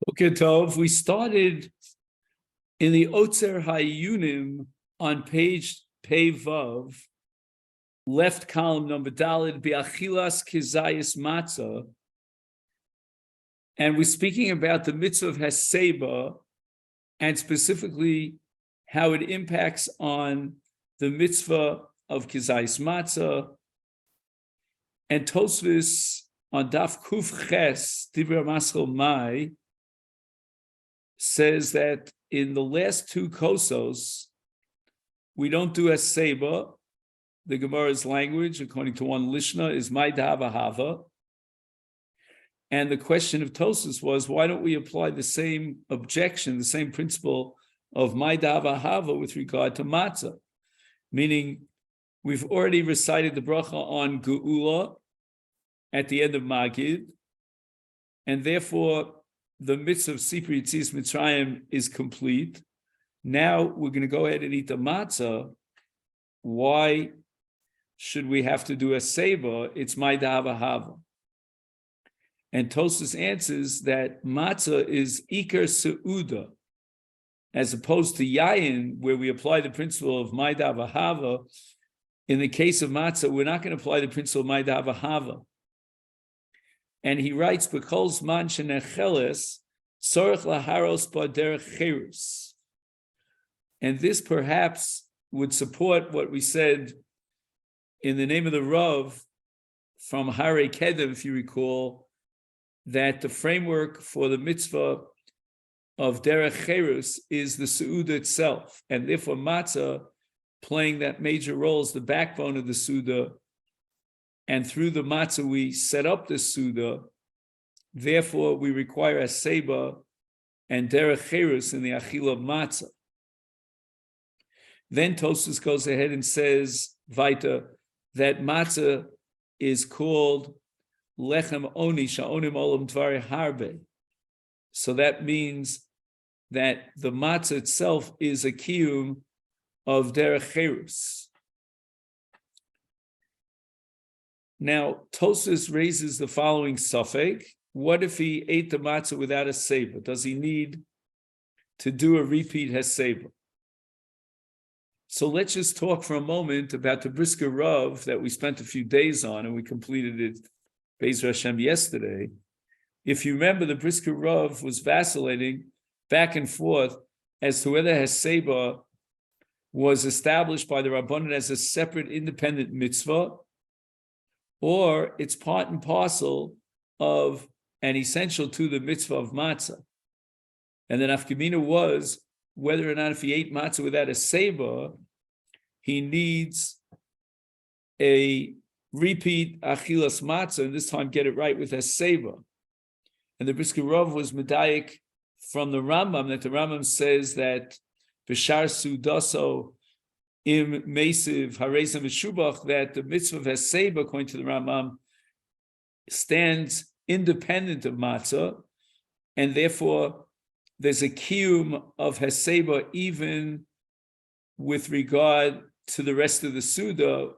Okay, Tov, we started in the Otzer HaIyunim on page Pei Vav, left column number Daled, Be'achilas Kizayis Matza, and we're speaking about the mitzvah of HeSeiba, and specifically how it impacts on the mitzvah of Kizayis Matza. And Tosfos on Daf Kuf Ches, Divrei Maschel Mai, says that in the last two kosos, we don't do HeSeiba. The Gemara's language, according to one Lishna, is my dava hava. And the question of Tosfos was, why don't we apply the same objection, the same principle of my dava hava with regard to matzah? Meaning, we've already recited the bracha on Geula at the end of Magid, and therefore the mitzvah of Sipur Yetzias Mitzrayim is complete. Now we're going to go ahead and eat the matzah. Why should we have to do HeSeiba? It's my dava hava. And Tosfos answers that matzah is Iker Seuda, as opposed to Yayin, where we apply the principle of my dava hava. In the case of matzah, we're not going to apply the principle of my dava hava. And he writes, "B'kol zman shenecheles tzorich laharos ba derech cherus." And this perhaps would support what we said in the name of the Rav from Harei Kedem, if you recall, that the framework for the mitzvah of derech cherus is the Seuda itself, and therefore matzah playing that major role is the backbone of the Seuda. And through the matzah, we set up the Seuda. Therefore, we require HeSeiba and derech cherus in the achila of matzah. Then Tosfos goes ahead and says, Vaita, that matzah is called lechem oni, sha'onim olam dvarei harbe. So that means that the matzah itself is a kiyum of derech cherus. Now, Tosfos raises the following suffix. What if he ate the matzah without HeSeiba? Does he need to do a repeat HeSeiba? So let's just talk for a moment about the Brisker Rav that we spent a few days on, and we completed it Be'ez Hashem yesterday. If you remember, the Brisker Rav was vacillating back and forth as to whether HeSeiba was established by the Rabbanan as a separate independent mitzvah, or it's part and parcel of and essential to the mitzvah of matzah. And then Afkamina was whether or not if he ate matzah without HeSeiba, he needs a repeat achilas matzah, and this time get it right with HeSeiba. And the Brisker Rav was medayik from the Rambam, that the Rambam says that b'shar sudaso im mesiv harezim v'shubach, that the mitzvah of HeSeiba, according to the Rambam, stands independent of matzah, and therefore there's a kiyum of HeSeiba even with regard to the rest of the Suda.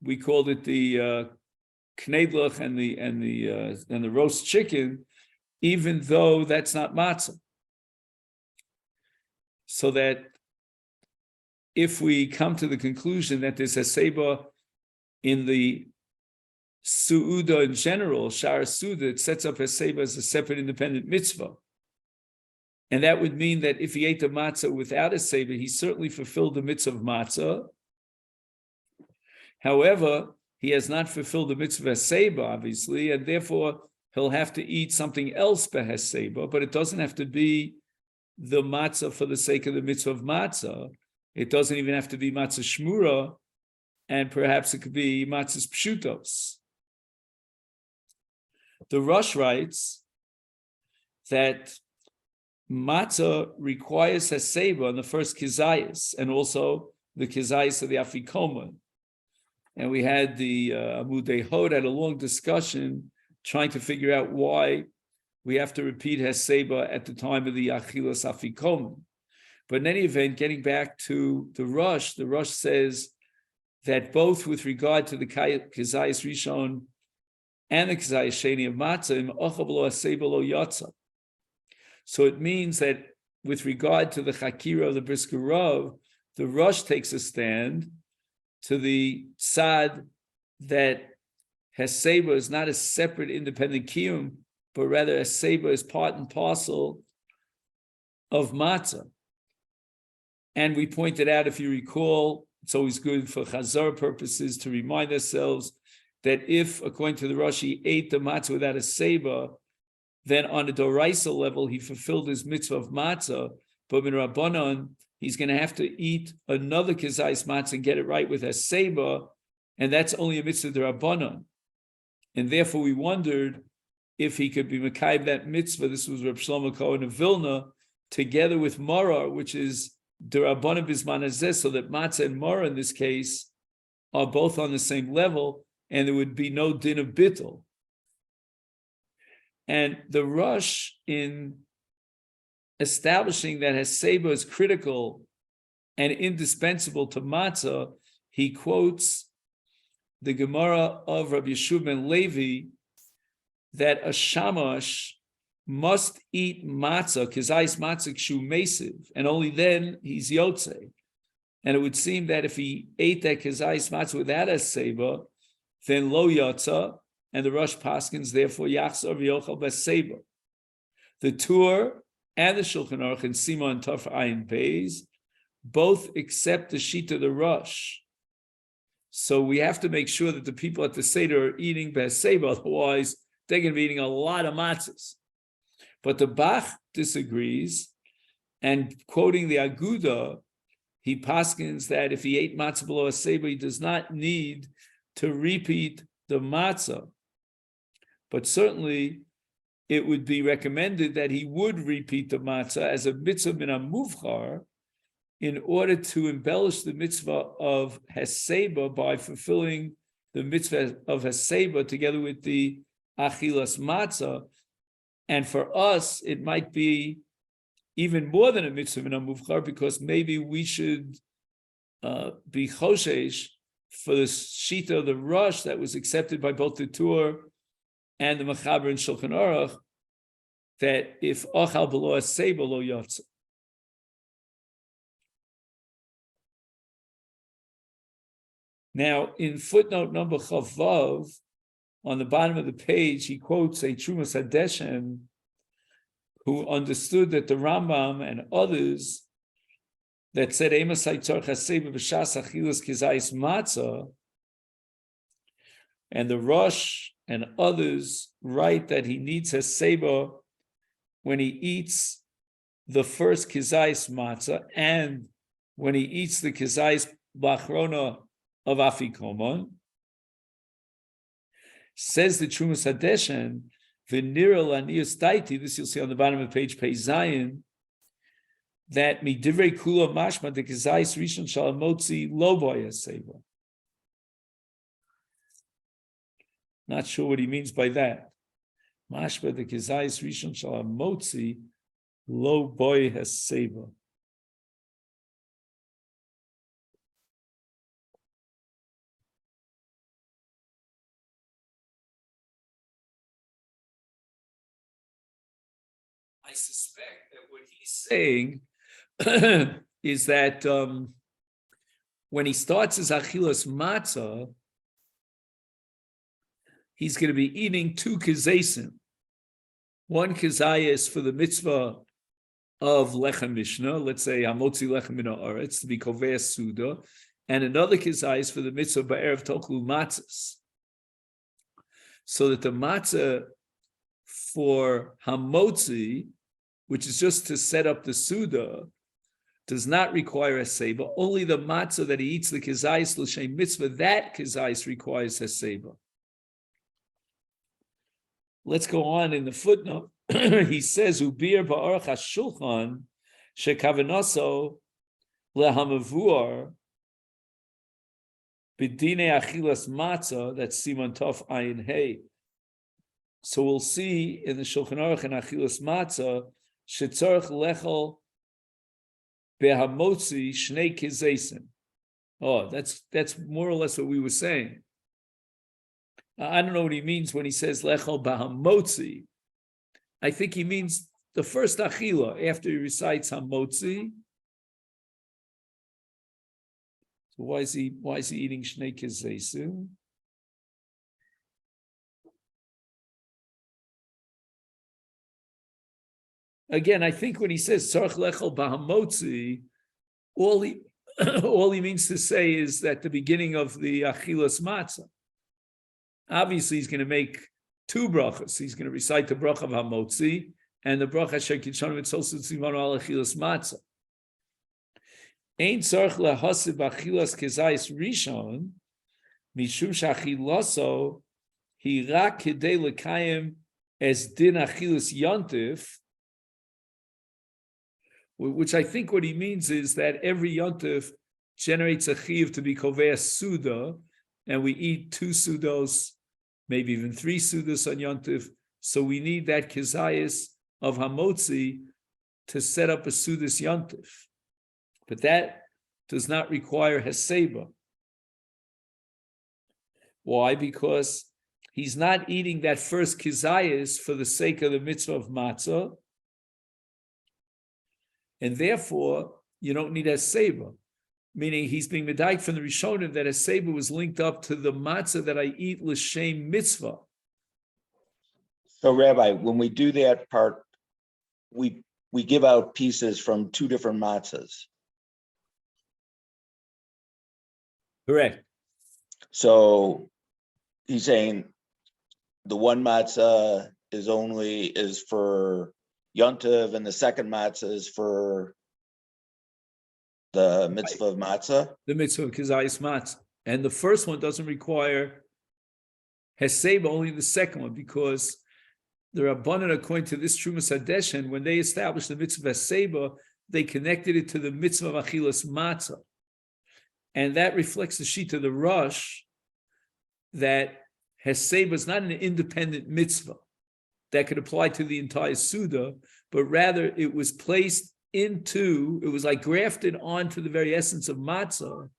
We called it the knedlach and the roast chicken, even though that's not matzah. So that if we come to the conclusion that there's HeSeiba in the Su'uda in general, Shara Suda, it sets up HeSeiba as a separate independent mitzvah. And that would mean that if he ate the matzah without HeSeiba, he certainly fulfilled the mitzvah of matzah. However, he has not fulfilled the mitzvah of HeSeiba, obviously, and therefore he'll have to eat something else by HeSeiba, but it doesn't have to be the matzah for the sake of the mitzvah of matzah. It doesn't even have to be matzah shmura, and perhaps it could be matzahs pshutos. The Rosh writes that matzah requires HeSeiba on the first kizayis, and also the kizayis of the afikoman. And we had the Amudei Hod had a long discussion trying to figure out why we have to repeat HeSeiba at the time of the achilas afikoman. But in any event, getting back to the Rosh says that both with regard to the kizayis rishon and the kizayis sheni of matzah, So it means that with regard to the Chakira of the Brisker Rav, the Rosh takes a stand to the Tzad that HeSeiba is not a separate independent Kiyum, but rather HeSeiba is part and parcel of Matza. And we pointed out, if you recall, it's always good for Chazar purposes to remind ourselves that if, according to the Rosh, he ate the Matzah without HeSeiba, then on a Doraisa level, he fulfilled his mitzvah of Matzah, but in Rabbanon, he's going to have to eat another Kizayis Matzah and get it right with HeSeiba, and that's only a mitzvah Rabbanon. And therefore, we wondered if he could be Mekayim that mitzvah. This was Reb Shlomo Cohen of Vilna, together with Mara, which is D'Rabbanan Bizman Hazeh, so that Matzah and Mara in this case are both on the same level, and there would be no din of bittul. And the Rosh, in establishing that HeSeiba is critical and indispensable to Matzah, he quotes the Gemara of Rabbi Yeshua ben Levi that a shamash must eat matzah, kizayis matzah kshu mesiv, and only then he's yotze. And it would seem that if he ate that kizayis matzah without HeSeiba, then lo yotza, and the Rosh Paskins, therefore, yachzor v'yochal b'HeSeiba. The Tur and the Shulchan Aruch and Simon Tov Ayin Beis both accept the sheet of the Rosh. So we have to make sure that the people at the Seder are eating b'HeSeiba, otherwise they're going to be eating a lot of matzahs. But the Bach disagrees, and quoting the Aguda, he paskins that if he ate matzah below HeSeiba, he does not need to repeat the matzah. But certainly, it would be recommended that he would repeat the matzah as a mitzvah min hamuvchar in order to embellish the mitzvah of HeSeiba by fulfilling the mitzvah of HeSeiba together with the achilas matzah. And for us, it might be even more than a mitzvah min hamuvchar, because maybe we should be choshesh for the shita of the Rosh that was accepted by both the Tur and the Mechaber and Shulchan Aruch, that if ochal below HeSeiba lo yotza. Now, in footnote number Chavav, on the bottom of the page, he quotes a Trumas Hadeshen who understood that the Rambam and others that said Emasai Tzarech HeSeiba b'shas achilas kizayis matzah, and the Rosh and others write that he needs HeSeiba when he eats the first kizayis matzah and when he eats the kizayis b'achrona of Afikoman. Says the Trumas Hadeshen, v'nira lanius daiti, this you'll see on the bottom of page Zayin, that midivrei kula mashma the kizayis rishon shalamotzi lo boy HeSeiba. Not sure what he means by that. Mashma the kizayis rishon shalamotzi lo boy HeSeiba. I suspect that what he's saying is that when he starts his achilas matzah, he's going to be eating two kizesim. One kizayis for the mitzvah of lechem mishnah, let's say hamotzi lechem min haaretz, to be kovei suda, and another kizayis for the mitzvah ba'erev toklu matzahs. So that the matzah for hamotzi, which is just to set up the suda, does not require HeSeiba. Only the matzah that he eats the kizayis l'shem mitzvah, that kizayis requires HeSeiba. Let's go on in the footnote. He says, "Ubir ba'aruch hashulchan shekavanoso lehamavuar b'dinei achilas matzah." That's Simon Tov Ayin Hey. So we'll see in the Shulchan Aruch and achilas matzah shetzarich lechol behamotzi shnei kizesim. Oh, that's more or less what we were saying. I don't know what he means when he says lechol behamotzi. I think he means the first achila after he recites hamotzi. So why is he eating shnei kizesu? Again, I think when he says tzarich lechel b'hamotzi, all he means to say is that the beginning of the achilas matzah. Obviously, he's going to make two brachas. He's going to recite the bracha of hamotzi and the bracha shekitshanu mitzosut tzivanu al achilas matzah. Ein tzarich lehasiv achilas kezayis rishon mishum shachilaso hi rak kedei lekayim es din achilas yontif. Which I think what he means is that every yontif generates a chiyuv to be kovei suda, and we eat 2 sudos, maybe even 3 sudos on yontif. So we need that kizayis of hamotzi to set up a sudas yontif. But that does not require HeSeiba. Why? Because he's not eating that first kizayis for the sake of the mitzvah of matzah, and therefore you don't need HeSeiba. Meaning he's being medayik from the Rishonim that HeSeiba was linked up to the matzah that I eat l'shem mitzvah. So, Rabbi, when we do that part, we give out pieces from 2 different matzahs. Correct. So he's saying the one matzah is for Yontiv, and the second matzah is for the mitzvah of matzah. The mitzvah of kizayis matzah, and the first one doesn't require HeSeiba, only the second one, because the Rabbanan, according to this Trumas Hadeshen, when they established the mitzvah of HeSeiba, they connected it to the mitzvah of achilas matzah, and that reflects the sheet of the Rosh that HeSeiba is not an independent mitzvah that could apply to the entire Suda, but rather it was placed into, it was like grafted onto the very essence of matzah.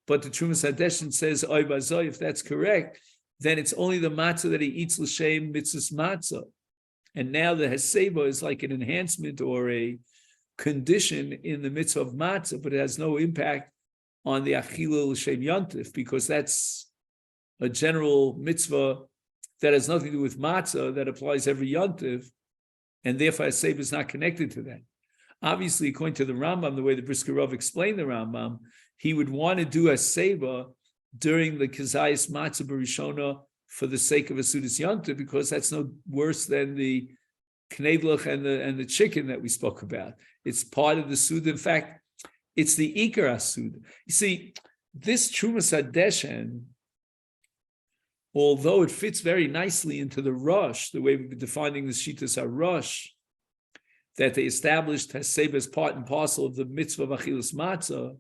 But the Trumas Hadeshen says, oy bazoy, if that's correct, then it's only the matzah that he eats l'shem mitzvahs matzah. And now the HeSeiba is like an enhancement or a condition in the mitzvah of matzah, but it has no impact on the achila l'shem yontif, because that's a general mitzvah that has nothing to do with matzah, that applies every yontif, and therefore HeSeiba is not connected to that. Obviously, according to the Rambam, the way the Brisker Rav explained the Rambam, he would want to do HeSeiba during the Kazayas Matzah Barishona for the sake of a Sudas Yontif, because that's no worse than the knedlach and the chicken that we spoke about. It's part of the Suda. In fact, it's the Ikar HaSuda. You see, this Trumas Hadeshen, although it fits very nicely into the Rosh, the way we've been defining the Shitas HaRosh, that they established HeSeiba as part and parcel of the mitzvah of Achilas Matzah,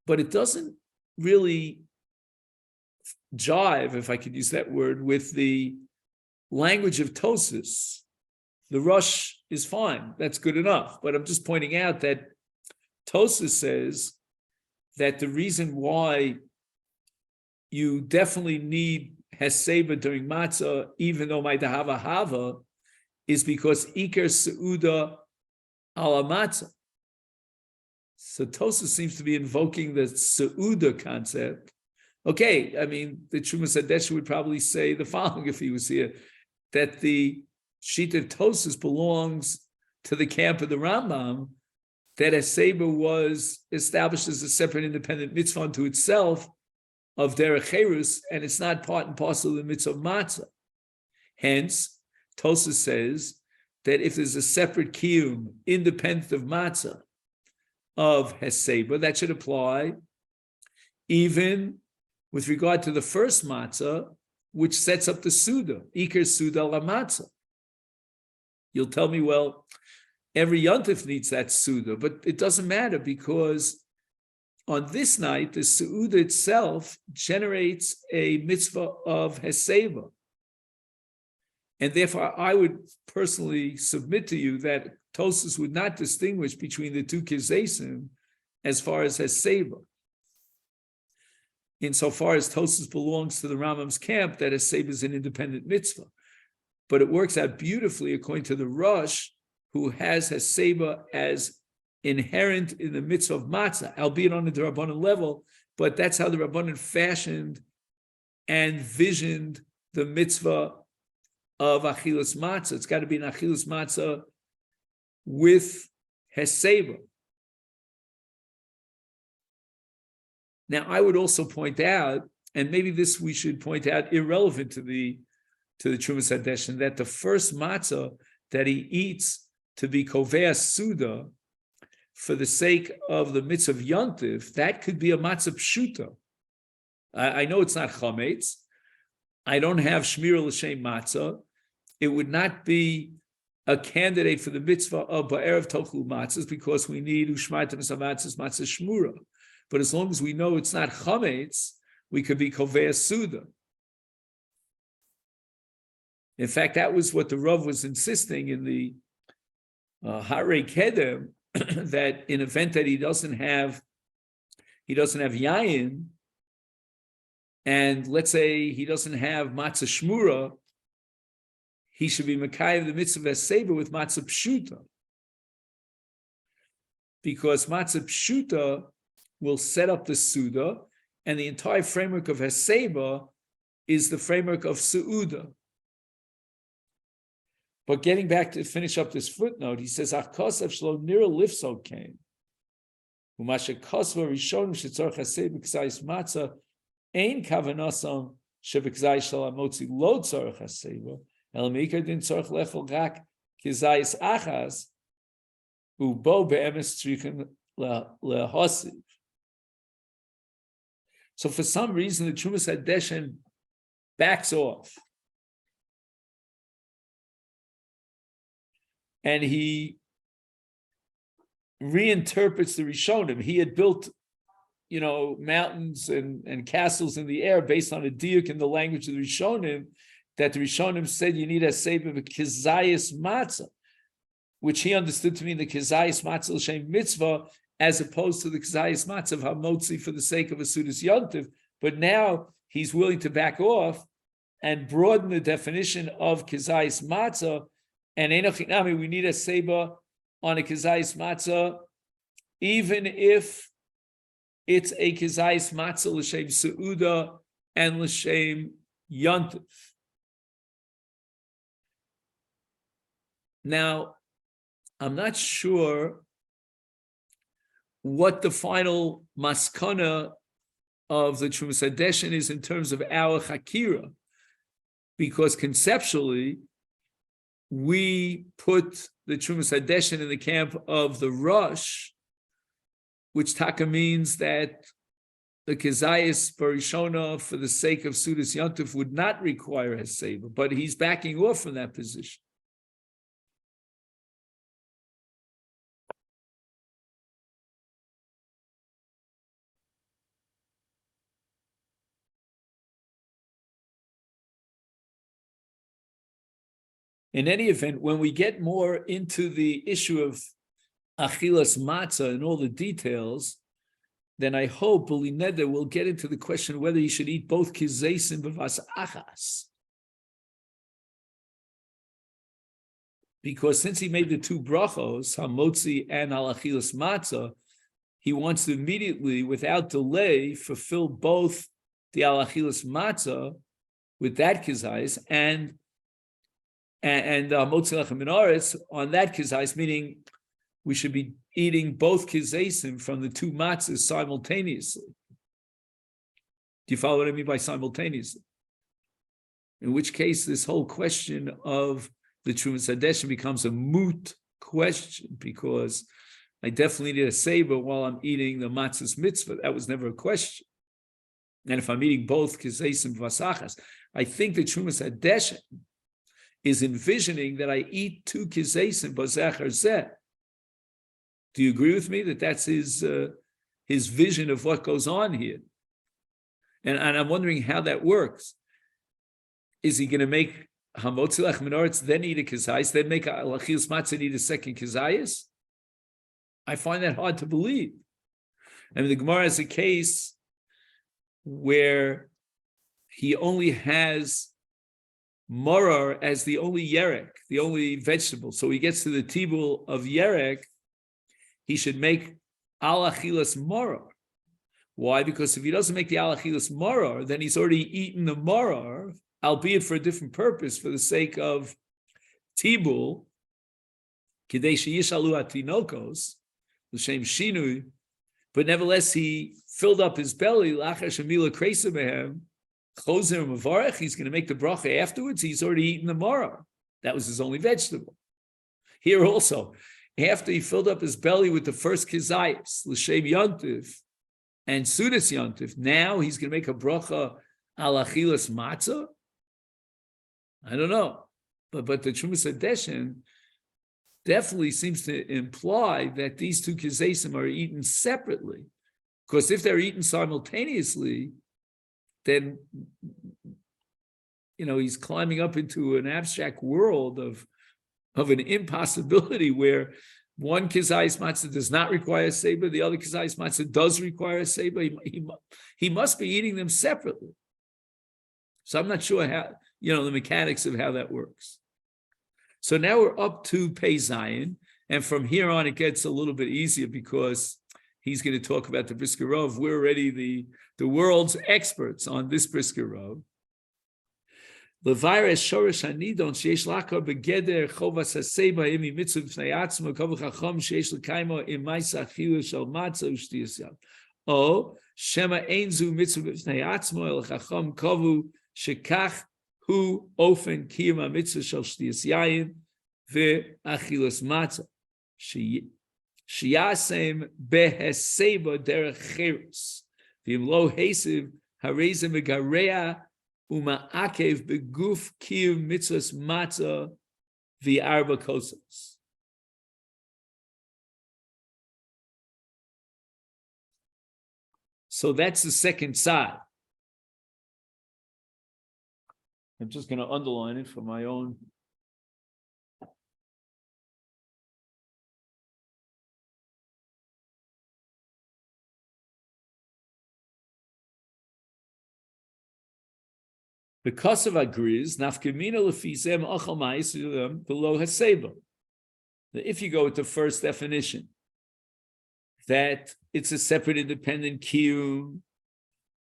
but it doesn't really jive, if I could use that word, with the language of Tosas. The Rosh is fine, that's good enough, but I'm just pointing out that Tosas says that the reason why you definitely need HeSeiba during Matzah, even though my Dahava Hava, is because Iker Seuda ala Matzah. So Tosas seems to be invoking the Seuda concept. Okay, I mean, the Trumas Hadeshen would probably say the following if he was here, that the sheet of Tosas belongs to the camp of the Rambam, that HeSeiba was established as a separate independent mitzvah unto itself of Derech Cherus, and it's not part and parcel of the mitzvah of Matzah. Hence, Tosas says that if there's a separate kiyum, independent of matzah, of HeSeiba, that should apply even with regard to the first matzah, which sets up the Suda, Iker Suda la matzah. You'll tell me, well, every yontif needs that Suda, but it doesn't matter, because on this night, the Suda itself generates a mitzvah of HeSeiba. And therefore, I would personally submit to you that Tosas would not distinguish between the two kizesim as far as HeSeiba. Insofar as Tosas belongs to the Rambam's camp, that HeSeiba is an independent mitzvah. But it works out beautifully according to the Rosh who has HeSeiba as inherent in the mitzvah of Matza, albeit on the Rabbanan level, but that's how the Rabbanan fashioned and visioned the mitzvah of Achilas Matzah. It's got to be an Achilas Matzah with HeSeiba. Now, I would also point out, and maybe this we should point out irrelevant to the Trumas Hadeshin, that the first matzah that he eats to be Kovea Suda for the sake of the mitzvah of Yontif, that could be a matzah pshuta. I know it's not chametz. I don't have shmira l'shem matzah. It would not be a candidate for the mitzvah of ba'erev tochlu matzahs because we need ushmaitim samatzahs matzah shmura. But as long as we know it's not chametz, we could be kovea suda. In fact, that was what the Rav was insisting in the Harei Kedem, that in event that he doesn't have yayin, and let's say he doesn't have matzah shmura, he should be mekayim the mitzvah HeSeiba with matzah pshuta, because matzah pshuta will set up the suda, and the entire framework of HeSeiba is the framework of suuda. But getting back to finish up this footnote, he says, "Ach kosav shlo nira lifso came. Umashe kosva rishonim shetzorch HeSeiba k'zayis matzah ein kavanasam shebekzayis shel hamotzi lo tzorch HeSeiba el meikar din tzorch lefel rak k'zayis achas ubo be'emes tzrichen lehosiv." So for some reason, the Trumas Hadeshin backs off. And he reinterprets the Rishonim. He had built, mountains and castles in the air based on a diuk in the language of the Rishonim, that the Rishonim said you need a HeSeiba of kizayis matzah, which he understood to mean the kizayis matzah l'shem mitzvah, as opposed to the kizayis matzah of hamotzi for the sake of a sudas yontiv. But now he's willing to back off and broaden the definition of kizayis matzah. And we need a HeSeiba on a kizayis matzah, even if it's a kizayis matzah l'shem seuda and l'shem yontif. Now, I'm not sure what the final maskana of the Trumas Hadeshin is in terms of our chakira, because conceptually, we put the Trumas Hadeshin in the camp of the Rosh, which taka means that the Kizayis Barishona for the sake of Sudas Yontif would not require HeSeiba, but he's backing off from that position. In any event, when we get more into the issue of Achilas Matzah and all the details, then I hope B'li Neder will get into the question whether he should eat both kizeisim b'vas achas. Because since he made the two brachos, hamotzi and al Achilas Matzah, he wants to immediately, without delay, fulfill both the al Achilas Matzah with that kizais and motzi lechem min haaretz on that kizais, meaning we should be eating both kizeisim from the two matzahs simultaneously. Do you follow what I mean by simultaneously? In which case, this whole question of the Trumas Hadeshin becomes a moot question, because I definitely need a HeSeiba while I'm eating the matzah's mitzvah. That was never a question. And if I'm eating both kizeisim v'asachas, I think the Trumas Hadeshin is envisioning that I eat two kizeisim b'zecher zeh. Do you agree with me that that's his vision of what goes on here? And I'm wondering how that works. Is he going to make hamotzi lechem min haaretz, then eat a kizayis, then make a achilas matzah and eat a second kizayis? I find that hard to believe. I mean, the Gemara has a case where he only has Morar as the only yerek, the only vegetable. So he gets to the tibul of yerek, he should make al achilas morar. Why? Because if he doesn't make the al achilas morar, then he's already eaten the morar, albeit for a different purpose, for the sake of tibul, kidei sheyishalu atinokos, l'shem shinui. But nevertheless, he filled up his belly. Lachar shemila kreisa behem. He's going to make the bracha afterwards. He's already eaten the maror. That was his only vegetable. Here also, after he filled up his belly with the first kizayis, l'shem yontif, and sudas yontif, now he's going to make a bracha al achilas matzah. I don't know, but the Trumas Hadeshin definitely seems to imply that these two kizesim are eaten separately, because if they're eaten simultaneously, then he's climbing up into an abstract world of an impossibility where one kizayis matzah does not require a HeSeiba, the other kizayis matzah does require a HeSeiba. He must be eating them separately. So I'm not sure how, the mechanics of how that works. So now we're up to Pei Zayin, and from here on it gets a little bit easier because he's going to talk about the Brisker Rov. We're already the world's experts on this Brisker Rov. Levares shorish hanidon sheish lakar begeder chovas HeSeiba imi mitzvah b'nei atzma kol v'chacham sheish l'kaimo im ma'isa achilu shel matzah u'shtiyas yam. O shema ein zu mitzvah b'nei atzma el chacham kovu shekach hu ofen kiyum ha'mitzvah shel shtiyas yayin ve'achilas matzah. Shiyasem beHeSeiba derech cherus. V'im lo hesiv harezim v'gareya uma'akev beguf kiyum mitzvahs matzah v'arba kosos. So that's the second side. I'm just going to underline it for my own. Because of agrees, nafkamina lefizem achal ma'is below HeSeiba. If you go with the first definition, that it's a separate independent kiyum,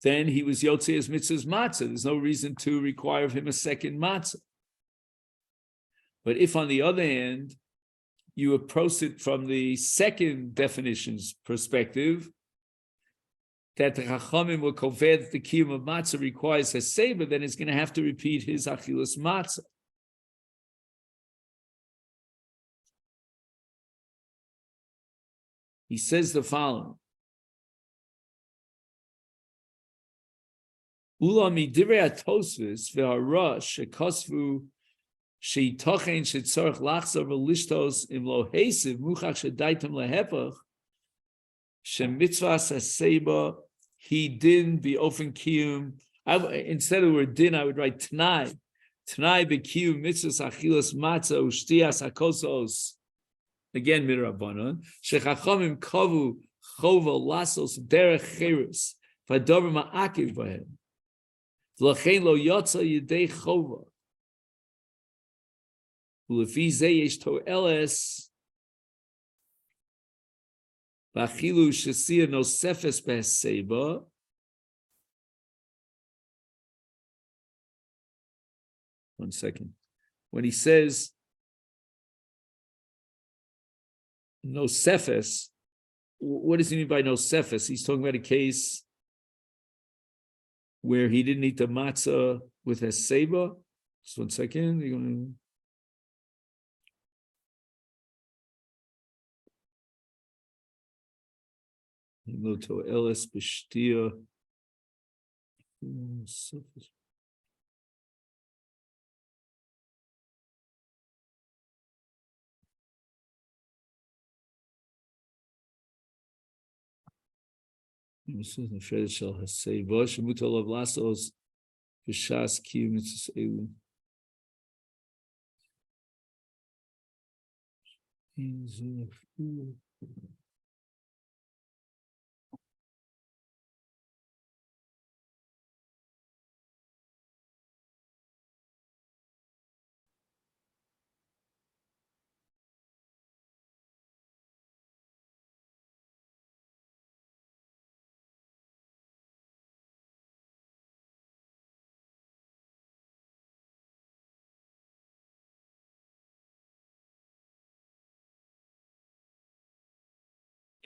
then he was Yotzei as mitzvah's matzah. There's no reason to require of him a second matzah. But if, on the other hand, you approach it from the second definition's perspective, that the Chachamim will convey that the kiyum of matzah requires HeSeiba, then it's going to have to repeat his achilas matzah. He says the following. Ula midivrei atosvis ve'hara shekosvu sheitochen shetzorach lachzor v'lishtos im lo hesiv muchach shedaitem lehepach shemitzvahs HeSeiba he din be ofen kiyum. Instead of the word din, I would write t'nai. T'nai be'kiyum mitzvahs achilas matzah u'shtiyas hakosos. Again, midrabanan. Shechachamim kavu chova lasos derech cherus v'davar ma'akiv b'hem. V'lachein lo yotza yidei chova. U'lefi zeh yesh to'eles v'achilu shesia nosefes b'HeSeiba. One second. When he says nosefes, what does he mean by nosefes? He's talking about a case where he didn't eat the matzah with HeSeiba. Just 1 second. You're going to Elis B'Shtia. This is the Fred shall HeSeiba. Shemutal of Lasos B'Shas Kiyum Mitzvahs Elu.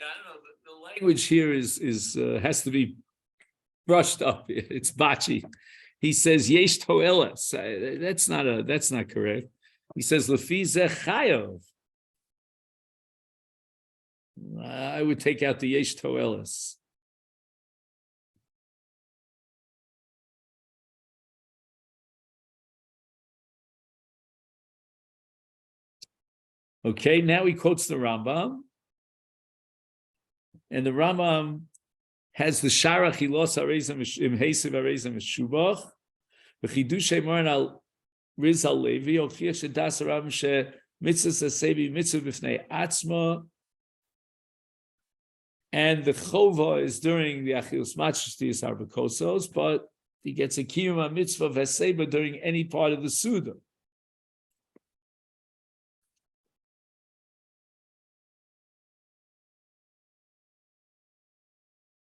Yeah, I don't know. The language here is has to be brushed up. It's botchy. He says yesh toelas. That's not correct. He says lefi zeh chayav. I would take out the yesh toelas. Okay, now he quotes the Rambam, and the Rambam has the Sharach Hilos Arezim Im HeSeiba Arezim Shubach, v'chidushay moran al Riz al Levi Ochiyach Shedas Rambam She Mitzvah Sebi Mitzvah B'fnei Atzma, and the Chova is during the Achilos Matzah Arba Kosos, but he gets a Kiyuma Mitzvah of HeSeiba during any part of the Suda.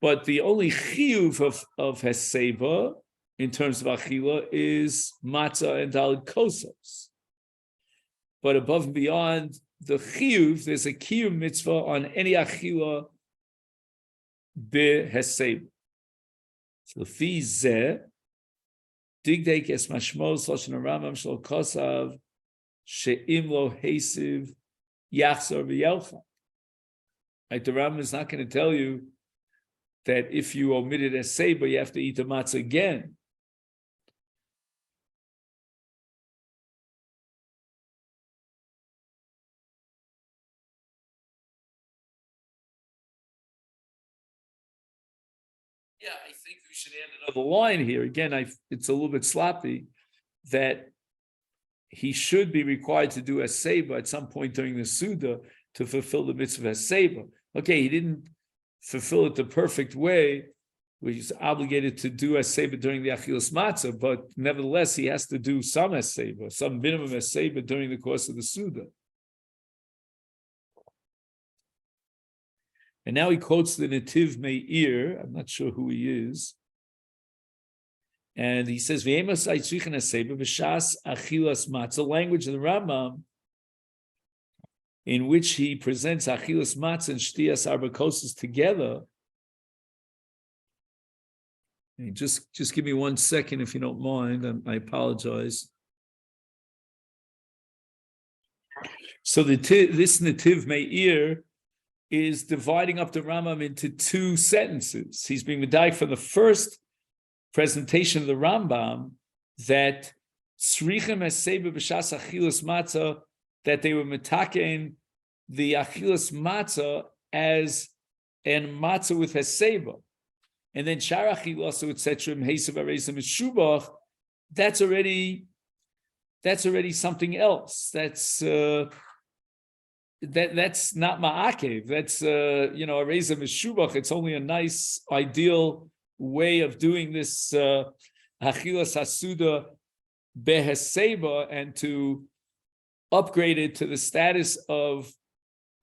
But the only chiyuv of HeSeiba in terms of achila is matzah and daled kosos. But above and beyond the chiyuv, there's a kiyum mitzvah on any achila be HeSeiba. So fi zeh digdek es mashmos lashon Rambam shel kosav she'im lo hesiv yachzor v'yelcha. Like the Rambam is not going to tell you that if you omitted HeSeiba, you have to eat the matzah again. Yeah, I think we should add another line here. Again, it's a little bit sloppy that he should be required to do HeSeiba at some point during the Suda to fulfill the mitzvah of HeSeiba. Okay, he didn't fulfill it the perfect way, where he's obligated to do HeSeiba during the Achilas Matzah, but nevertheless, he has to do some HeSeiba, some minimum HeSeiba during the course of the Suda. And now he quotes the Netiv Meir. I'm not sure who he is. And he says, V'emas ha'tzrichen HeSeiba v'shas achilas matzah, language of the Rambam, in which he presents achilas matzah and shtiyas arba kosos together. And just give me 1 second if you don't mind. I apologize. So this Netiv Meir is dividing up the Rambam into 2 sentences. He's being medayek from the first presentation of the Rambam that tzrichem HeSeiba b'shas achilas matzah, that they were metaken the achilas matzah as an matzah with HeSeiba, and then shar achilas etc. HeSeiba Arezim Shubach. That's already something else. That's not ma'akev. That's Arezim Shubach. It's only a nice, ideal way of doing this achilas hasuda beheseiba, and to upgrade it to the status of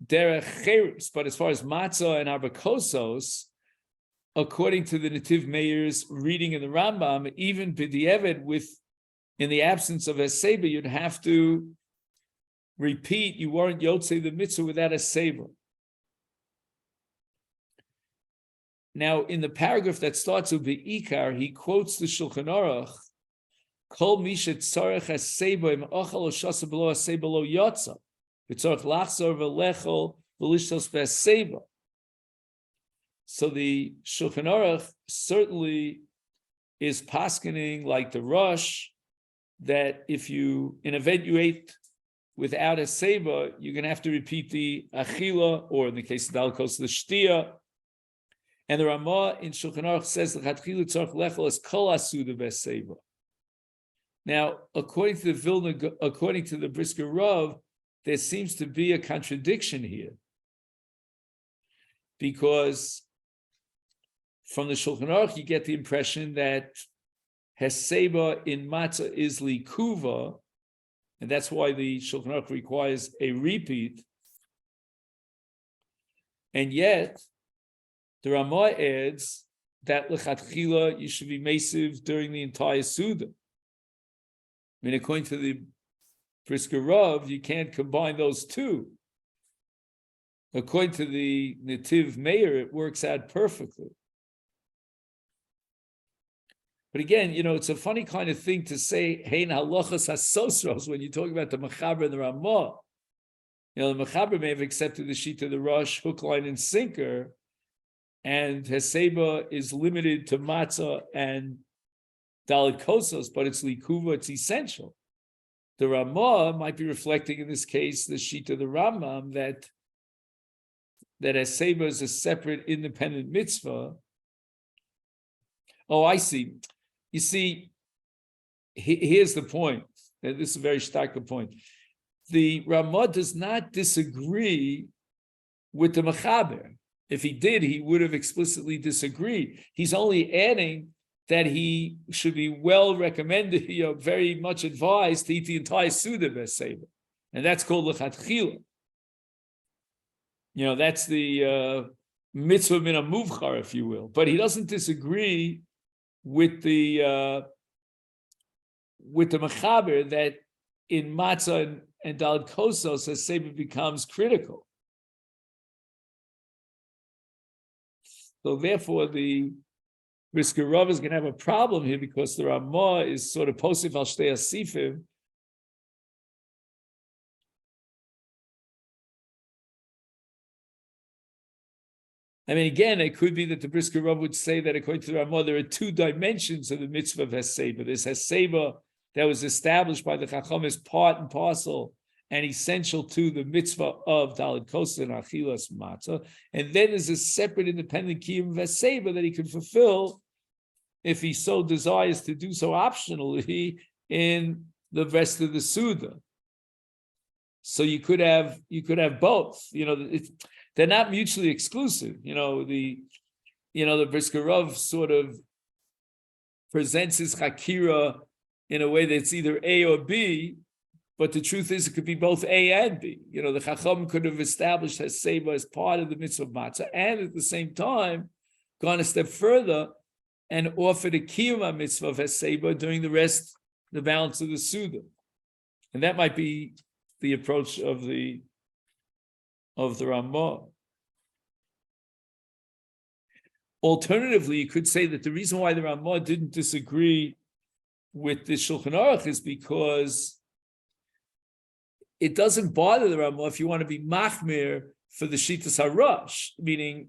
derech cherus. But as far as matzah and arba kosos, according to the Netiv Meir's reading in the Rambam, even b'di'evet, in the absence of HeSeiba, you'd have to repeat. You weren't yotzei the mitzvah without HeSeiba. Now, in the paragraph that starts with Be'ikar, he quotes the Shulchan Aruch, Kol mishet tzarech HeSeiba im ochel o shasa b'lo HeSeiba lo yotza, v'tzarech lachzor v'lechol v'lishtos b'HeSeiba. So the Shulchan Aruch certainly is paskening like the Rosh, that if you, in event you ate without HeSeiba, you're going to have to repeat the achila, or in the case of dalkos, the shtia. And the Ramah in Shulchan Aruch says the chatchilu tzarech lechol is kol asuda b'HeSeiba. Now, according to the Brisker Rav, there seems to be a contradiction here, because from the Shulchan Aruch you get the impression that HeSeiba in matzah is likuva, and that's why the Shulchan Aruch requires a repeat. And yet, the Ramah adds that lechatchila you should be mesiv during the entire Suda. I mean, according to the Brisker Rav, you can't combine those two. according to the Nativ Meir, it works out perfectly. But again, it's a funny kind of thing to say, Hein halachas hasosros, when you talk about the Mechaber and the Ramah. The Mechaber may have accepted the sheet of the Rosh, hook, line, and sinker, and HeSeiba is limited to Matza and Dalit Kosos, but it's Likuva, it's essential. The Ramah might be reflecting in this case the sheet of the Rambam that HeSeiba is a separate independent mitzvah. Oh, I see. You see, here's the point. This is a very stark point. The Ramah does not disagree with the Mechaber. If he did, he would have explicitly disagreed. He's only adding that he should be well recommended, very much advised to eat the entire Suda of HeSeiba. And that's called L'chatchila. That's the mitzvah min ha-muvchar, if you will. But he doesn't disagree with the Mechaber that in Matza and Dalit Kosos, HeSeiba becomes critical. So therefore, the Brisker Rav is going to have a problem here because the Ramah is sort of posif al shtei asifim. I mean, again, it could be that the Brisker Rav would say that according to the Ramah, there are two dimensions of the mitzvah of HeSeiba. There's HeSeiba that was established by the Chacham as part and parcel and essential to the mitzvah of Dalit Kosos and Achilas Matzah. And then there's a separate independent kiyum of HeSeiba that he can fulfill if he so desires to do so optionally in the rest of the Suda. So you could have both. They're not mutually exclusive. The Brisker Rav sort of presents his Hakira in a way that's either A or B, but the truth is it could be both A and B. The Chacham could have established HeSeiba as part of the mitzvah of Matzah, and at the same time gone a step further and offered a kiyum mitzvah of HeSeiba during the balance of the Suda. And that might be the approach of the Ramah. Alternatively, you could say that the reason why the Ramah didn't disagree with the Shulchan Aruch is because it doesn't bother the Ramah if you want to be machmir for the Shitas HaRosh, meaning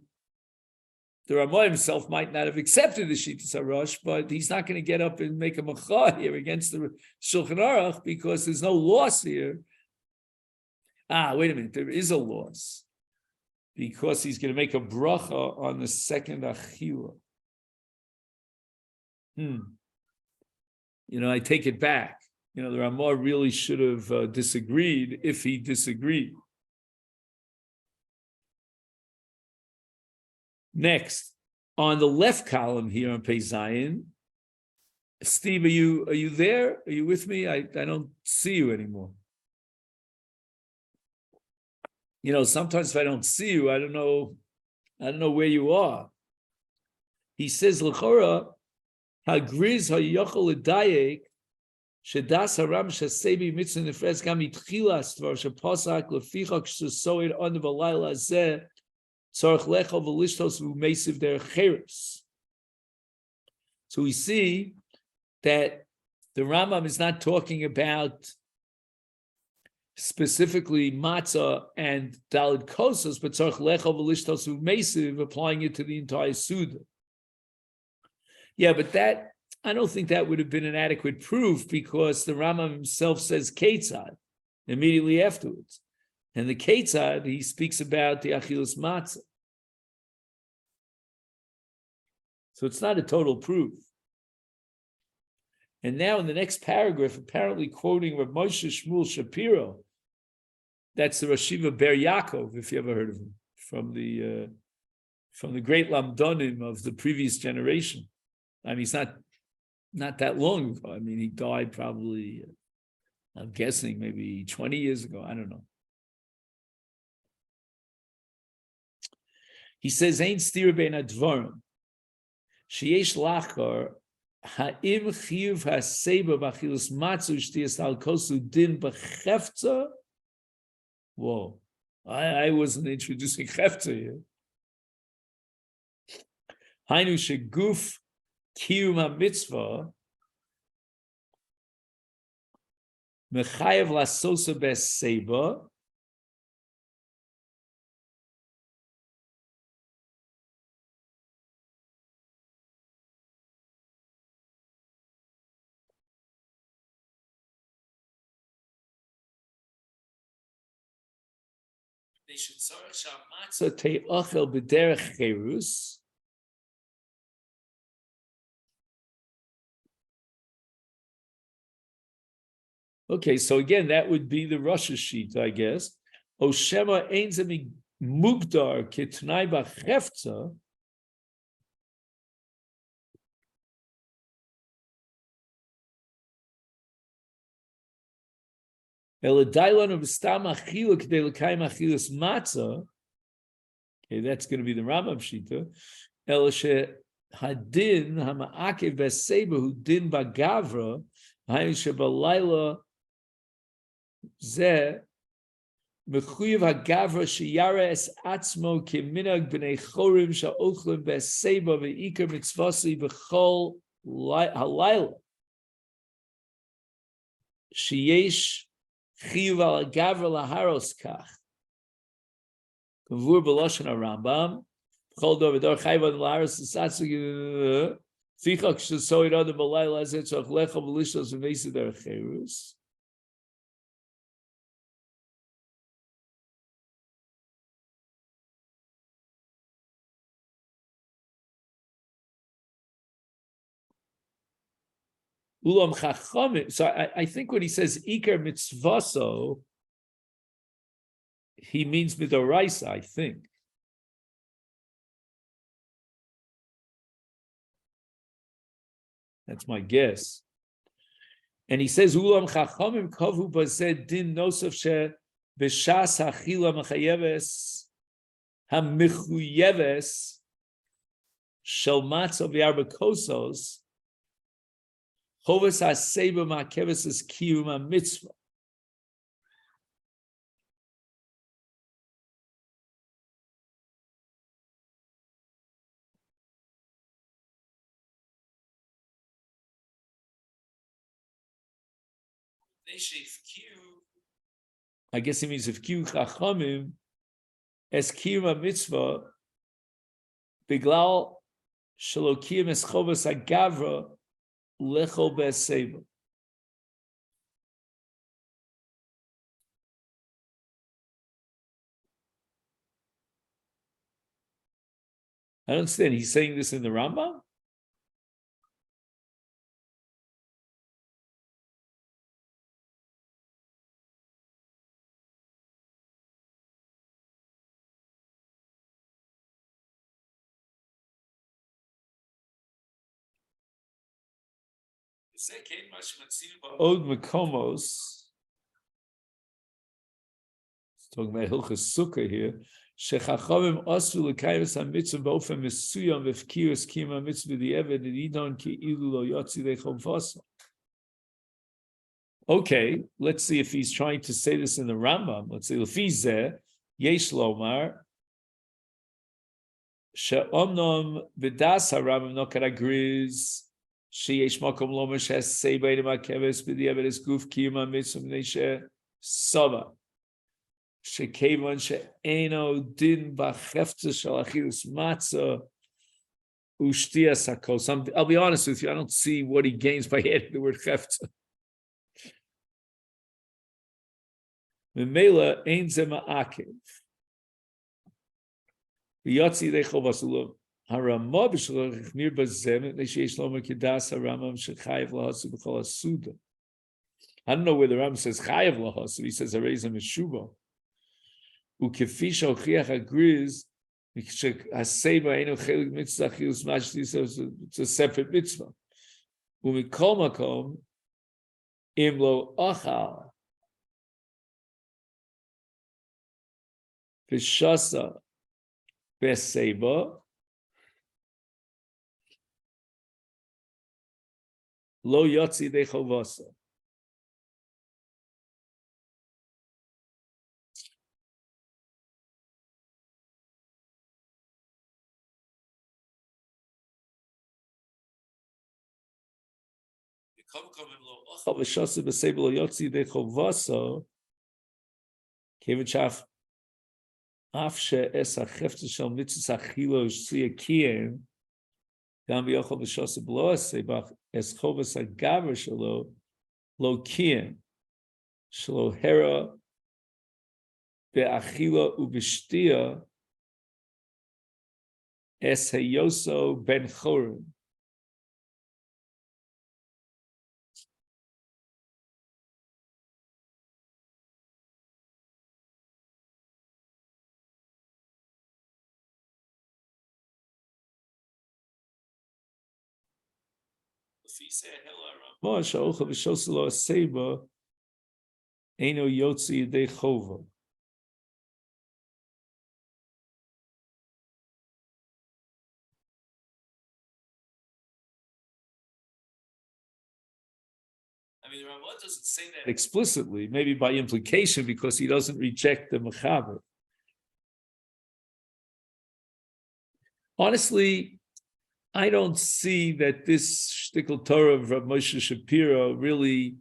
the Ramah himself might not have accepted the Shitas HaRosh, but he's not going to get up and make a macha here against the Shulchan Aruch because there's no loss here. Wait a minute, there is a loss because he's going to make a bracha on the second achila. I take it back. The Ramah really should have disagreed if he disagreed. Next, on the left column here on page Zion, Steve, are you there? Are you with me? I don't see you anymore. Sometimes if I don't see you, I don't know where you are. He says, L'chora, hagriz hayochol l'dayek, shedas haram shesebi mitzvah nefres gam itchilas tvar sheposak lefichak shesoid on the valayla zeh tzarich lechol v'lishtos v'umesiv der cheres. So we see that the Rambam is not talking about specifically matzah and Dalit Kosos, but tzarich lechol v'lishtos v'umesiv, applying it to the entire Suda. Yeah, but that, I don't think that would have been an adequate proof because the Rambam himself says Ketzad immediately afterwards. And the Ketzad, he speaks about the Achilas Matzah. So it's not a total proof. And now in the next paragraph, apparently quoting Rav Moshe Shmuel Shapiro, that's the Rosh Yeshiva Ber Yaakov, if you ever heard of him, from the great Lamdonim of the previous generation. I mean, it's not that long ago. I mean, he died probably, I'm guessing, maybe 20 years ago. I don't know. He says, "Ein stir bein advarim, sheyesh lachar ha'im chiyuv HeSeiba b'achilas matzah u'shtiyas al kosu din b'chefza." Whoa, I wasn't introducing Hefta here. Hainu sheguf kiyum mitzvah mechayev lasosa HeSeiba Matza te'achel b'derech cherus. Okay, so again, that would be the Rosh sheet, I guess. Oshema ein ze mugdar ketnai b'chefta. Okay, that's going to be the Rambam Shita. Hadin hamaakev HeSeiba hu din bagavra hayu shebalayla ze mechuyev hagavra sheyara es atzmo keminag b'nei chorim sha'ochlim HeSeiba ve'ikar mitzvasi b'chol halayla sheyesh chiyuv al gavra laharos kach kavur b'loshen Rambam. Hold over door. Chayva the Laris is Satsu. Fichak so it other Balai Lazet of Lecha Belishos of Vesa der Cherus. Ulam Chachamim. So I think when he says Iker Mitzvaso, he means Midoraisa, I think. That's my guess. And he says, Ulam Chachamim Kavu Bazed Din Nosef She B'Shas Hachila Mechayeves HaMechuyeves Shel Matza V'Arba Kosos Chovas HeSeiba Ma'keves Es Kiyum HaMitzvah. I guess it means if Q Chachamim es Kiyum Mitzvah Biglal Shalokiyim es Chovas Hagavra Lechol HeSeiba. I don't understand. He's saying this in the Rambam? Od Mekomos. Talking about Hilchas Sukkah here. Shechachavim asu lekayves hamitzvah b'ofen mesuyam v'fkius kiyum hamitzvah di'eved nidon ki'ilu lo yotzi lechol v'asa. Okay, let's see if he's trying to say this in the Rambam. Let's see. Lefi zeh yesh lomar she'omnom b'das harambam no karagriz sheyesh makom lomar HeSeiba inu ma'keves b'di'eved es guf kiyum hamitzvah b'nei she'sava. Shekevan she'eno din b'chefta shel achilus matzah u'shtias hakos. I'll be honest with you, I don't see what he gains by adding the word chefta. Memela ein ze ma'akev. V'yotzi dechol v'asulam. Haramah b'shalach chmir b'zem ne'sheish lomer kedas haramam shechayev lahasu b'chol hasuda. I don't know where the Rambam says chayev lahasu. He says harezim meshuba. Ukefi shochiach agriz HeSeiba eino chelik mitzvah chilus mashti, so it's a separate mitzvah. Umikol makom im lo achal v'shasa HeSeiba lo yotzi dechol v'asa. גם ביכול ושוסה בלא הסבך, אס חובס הגבר שלו, לא קיים, שלו הרע, באכילה ובשתייה, אס היוסו בן חורן. כמו שהאוכל ושוסה לו הסבא, אינו יוצא ידי חובה. I mean, the Ramah doesn't say that explicitly, maybe by implication, because he doesn't reject the Mechaber. Honestly, I don't see that this shtickle Torah of Rav Moshe Shapiro really,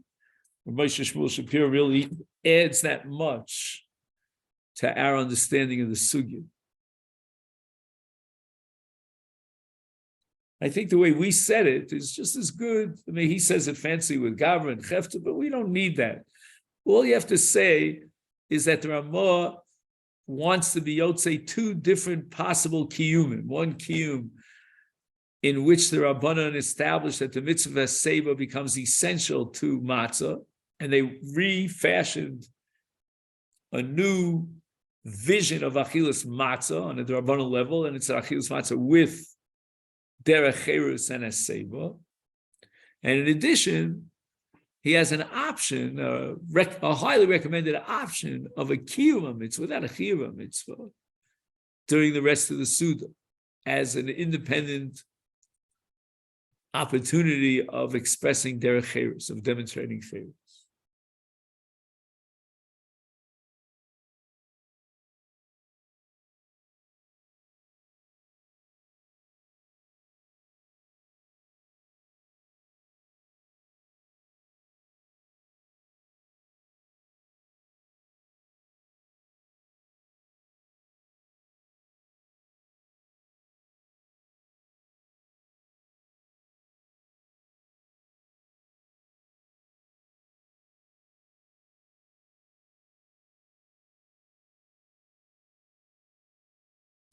Rav Moshe Shmuel Shapiro really adds that much to our understanding of the sugya. I think the way we said it is just as good. I mean, he says it fancy with Gavra and Chefta, but we don't need that. All you have to say is that the Ramah wants to be Yotzei two different possible kiyumim. One kiyum in which the Rabbanan established that the mitzvah HeSeiba becomes essential to Matza, and they refashioned a new vision of Achilas Matza on a Rabbanan level, and it's Achilas Matza with Derech Cherus and HeSeiba. And in addition, he has an option, a highly recommended option of a kiyum mitzvah without a chiyuv mitzvah during the rest of the Suda as an independent opportunity of expressing Derech Cherus, of demonstrating Cherus.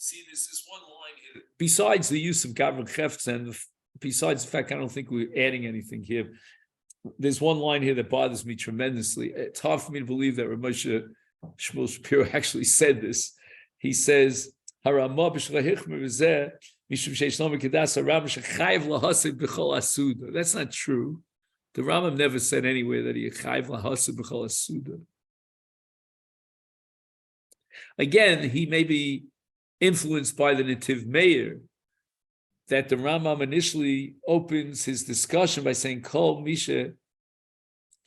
See, this is one line here. Besides the use of Gavra Chefts, and besides the fact I don't think we're adding anything here, there's one line here that bothers me tremendously. It's hard for me to believe that Rav Moshe Shmuel Shapiro actually said this. He says, "Haramah b'shlehichmer v'zeh mishum sheish lo mekedas haram shechayev lahasib b'chol asuda." That's not true. The Rambam never said anywhere that he chayev lahasib b'chol asuda. Again, he may be influenced by the Netiv Meir, that the Rambam initially opens his discussion by saying, Kol Misha,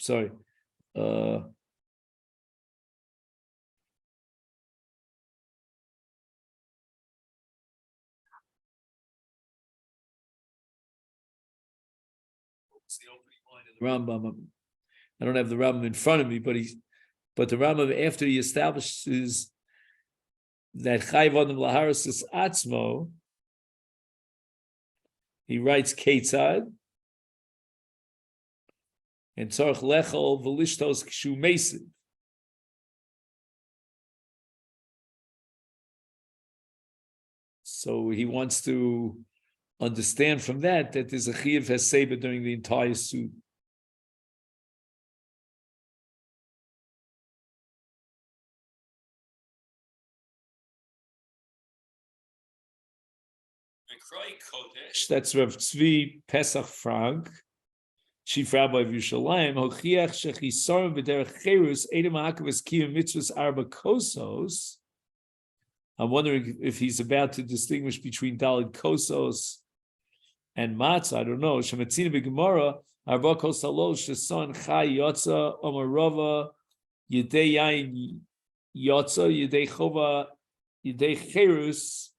sorry, it's the opening line of the Rambam. I don't have the Rambam in front of me, but the Rambam, after he establishes that Chayv Adam Laharis is Atzmo, he writes Ketzad, and Tzarech Lechol V'lishtos Kshu Mesiv. So he wants to understand from that there's a Chiyuv HeSeiba during the entire suit. That's Rav Tzvi Pesach Frank, Chief Rabbi of Yerushalayim. Hochiach shechisarim v'derech cherus edem ha'akavas kiyum mitzvahs arba kosos. I'm wondering if he's about to distinguish between Daled Kosos and Matza. I don't know. Shematzina b'Gemara arba kosalosh sheson chai yotza omarova yedei yain yotza yedei chova yedei cherus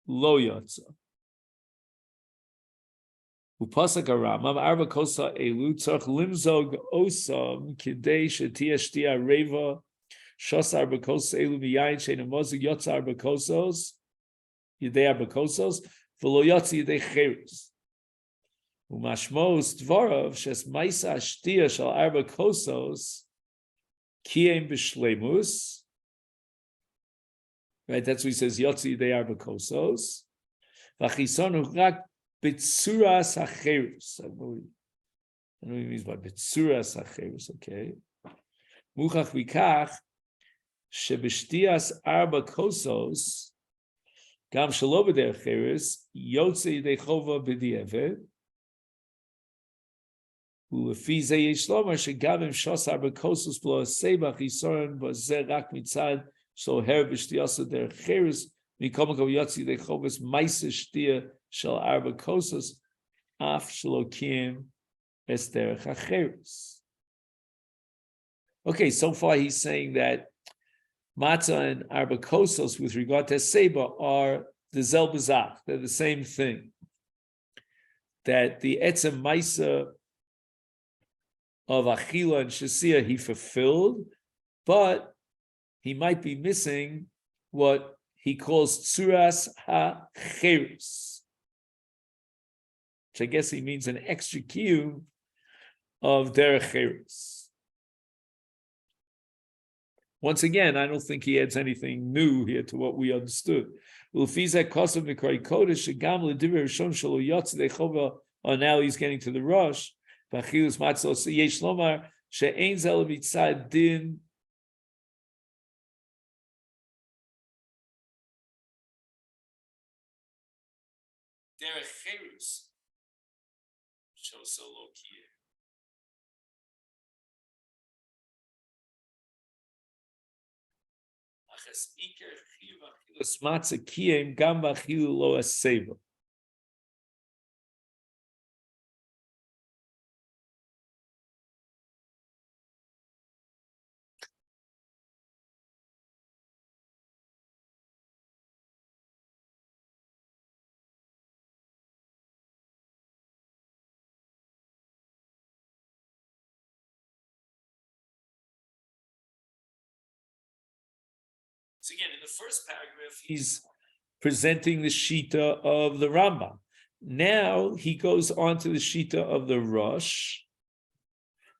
lo yotza. Upasak Aramam arba kosa elu tzarch limzog osam kidei shetia shtia reva shos arba kosa elu miyayin sheina mozig yotza arba kosos yidei arba kosos v'lo yotzi yidei cheres. Umashmos dvarav shes maisa shtia shal arba kosos kiem b'shlemus. Right, that's what he says. Yotzi yidei arba kosos v'chisonu rak Bitsuras hacherus. I don't know what he means by Bitsuras hacherus. Okay. Muchach vikach shebishtias arba kosos gam shelo b'derech cherus yotze yidei chova b'di'eved u'lefi ze yesh lomar shegavim shos arba kosos b'lo HeSeiba chisoron b'zeh rak mitzad shlo her b'shtias derech cherus mikom yotze yidei chovas ma'aseh shtia shal arba kosos af shlokim es derech hacherus. Okay, so far he's saying that Matza and arba kosos with regard to HeSeiba are the zel bezach. They're the same thing. That the etzem maisa of achila and shasiya he fulfilled, but he might be missing what he calls tzuras hacherus, which I guess he means an extra kiyum of derech cherus. Once again, I don't think he adds anything new here to what we understood. Now he's getting to the rush. Derech cherus. So low key. Achas iker chiva chilas matza kiyem gam b'achilu lo HeSeiba. So again, in the first paragraph, he's presenting the shita of the Rambam. Now he goes on to the shita of the Rosh,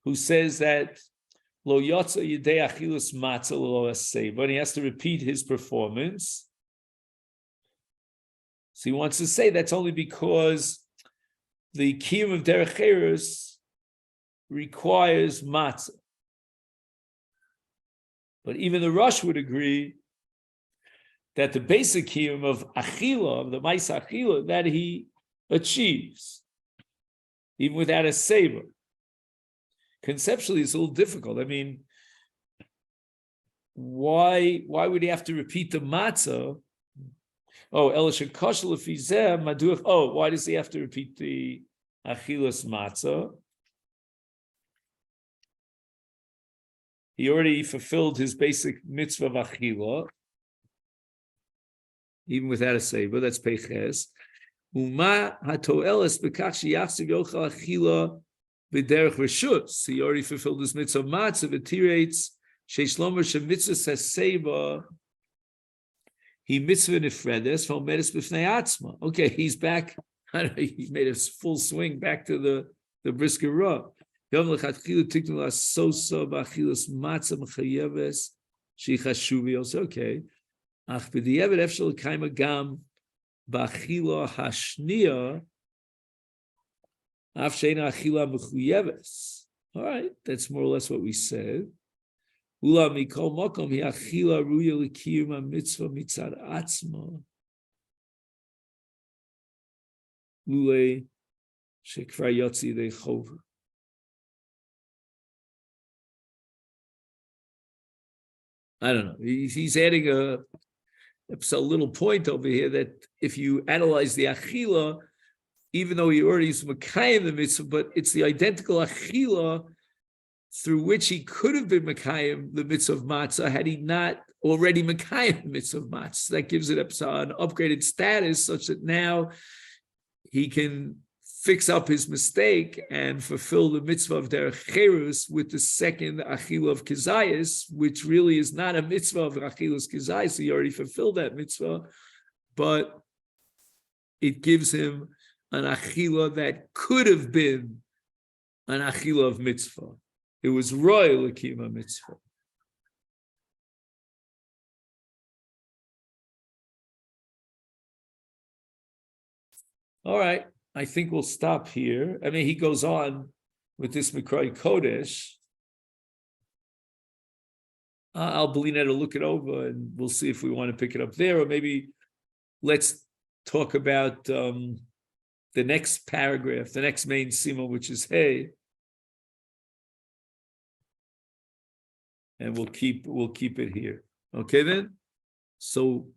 who says that lo yotza yidei achilus matza lo HeSeiba, but he has to repeat his performance. So he wants to say that's only because the kiyum of derech cherus requires matzah. But even the Rosh would agree that the basic kiyum of achila, of the ma'aseh achila, that he achieves, even without HeSeiba. Conceptually, it's a little difficult. I mean, why would he have to repeat the matzah? Oh, why does he have to repeat the achilas matzah? He already fulfilled his basic mitzvah of achila, even without HeSeiba. That's peches. Uma hatoeles bekach sheyachziv yochal achila b'derech reshus. He already fulfilled his mitzvah of matzah. V'tirates sheishlomer shemitzvah HeSeiba. He mitzvah nifredes from medis b'fnei atzma. Okay, he's back. He made a full swing back to the brisker raw. Yom lechatchilu tiknu lasosa b'achilas matzah m'chayeves shichashuvi. Also, okay. Ach b'di'evet efshel kaima gam b'achila hashniya af sheina achila m'chayeves. All right, that's more or less what we said. Ula mikol makom hi achila ruya l'kiyum ha'mitzvah mitzad atzma. Lule shekvar yotzi dei chova. I don't know. He's adding a little point over here that if you analyze the achila, even though he already is Mekayim the mitzvah, but it's the identical achila through which he could have been Mekayim the mitzvah of matzah had he not already Mekayim the mitzvah of matzah. So that gives it an upgraded status such that now he can fix up his mistake and fulfill the mitzvah of derech cherus with the second achila of kizayis, which really is not a mitzvah of achilus kizayis. He already fulfilled that mitzvah, but it gives him an achila that could have been an achila of mitzvah. It was royal akima mitzvah. All right, I think we'll stop here. I mean, he goes on with this Mikrai Kodesh. I'll Belina to look it over, and we'll see if we want to pick it up there, or maybe let's talk about the next paragraph, the next main sima, which is hey, and we'll keep it here. Okay, then. So